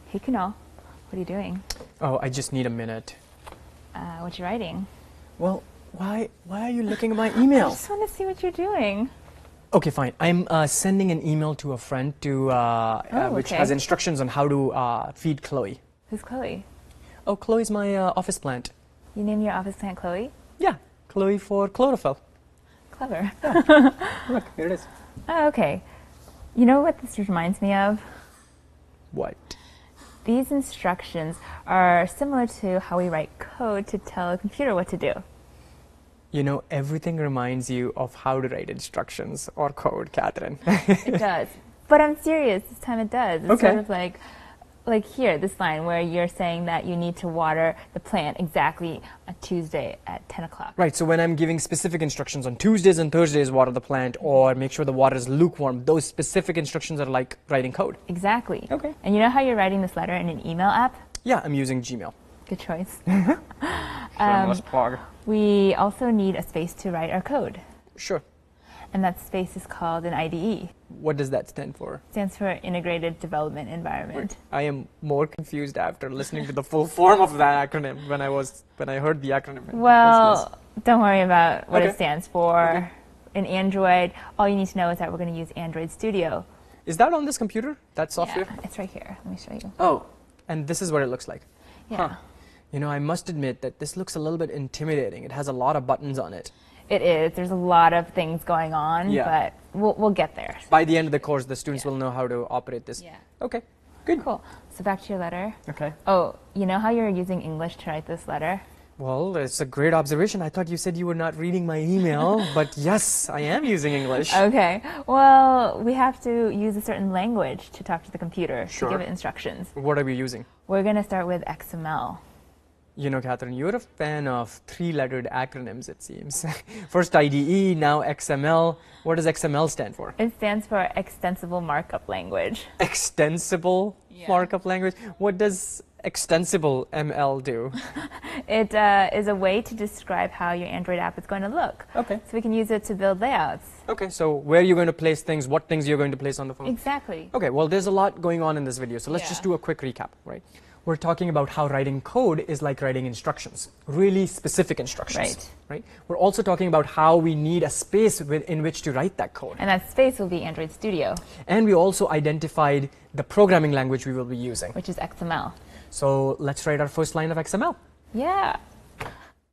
Hey Kunal, what are you doing? Oh, I just need a minute. What you writing? Well, why are you looking at my I emails? just want to see what you're doing. Okay, fine. I'm sending an email to a friend which okay. has instructions on how to feed Chloe. Who's Chloe? Oh, Chloe's my office plant. You named your office plant Chloe? Yeah, Chloe for chlorophyll. Clever. Look, here it is. Oh, okay. You know what this reminds me of? What? These instructions are similar to how we write code to tell a computer what to do. You know, everything reminds you of how to write instructions or code, Catherine. It does. But I'm serious, this time it does. It's Okay. sort of like here, this line where you're saying that you need to water the plant exactly on Tuesday at 10 o'clock. Right, so when I'm giving specific instructions on Tuesdays and Thursdays, water the plant, or make sure the water is lukewarm, those specific instructions are like writing code. Exactly. Okay. And you know how you're writing this letter in an email app? Yeah, I'm using Gmail. Good choice. Shameless plug. We also need a space to write our code. Sure. And that space is called an IDE. What does that stand for? Stands for Integrated Development Environment. I am more confused after listening to the full form of that acronym when I heard the acronym. in the first Well, place. don't worry about what Okay. it stands for. Okay. In Android, all you need to know is that we're going to use Android Studio. Is that on this computer? That software? Yeah, it's right here. Let me show you. Oh, and this is what it looks like. Yeah. Huh. You know, I must admit that this looks a little bit intimidating. It has a lot of buttons on it. It is. There's a lot of things going on, Yeah. but we'll get there. By the end of the course, the students will know how to operate this. Yeah. Okay, good. Cool. So back to your letter. Okay. Oh, you know how you're using English to write this letter? Well, it's a great observation. I thought you said you were not reading my email, but yes, I am using English. Okay. Well, we have to use a certain language to talk to the computer Sure. to give it instructions. What are we using? We're going to start with XML. You know, Catherine, you're a fan of three-lettered acronyms, it seems. First IDE, now XML. What does XML stand for? It stands for Extensible Markup Language. Extensible markup language. What does extensible ML do? It is a way to describe how your Android app is going to look. Okay. So we can use it to build layouts. Okay, so where you're going to place things, what things you're going to place on the phone. Exactly. Okay, well, there's a lot going on in this video, so let's Yeah. just do a quick recap, right? We're talking about how writing code is like writing instructions, really specific instructions. Right. We're also talking about how we need a space in which to write that code. And that space will be Android Studio, And we also identified the programming language we will be using. which is XML. So let's write our first line of XML. Yeah.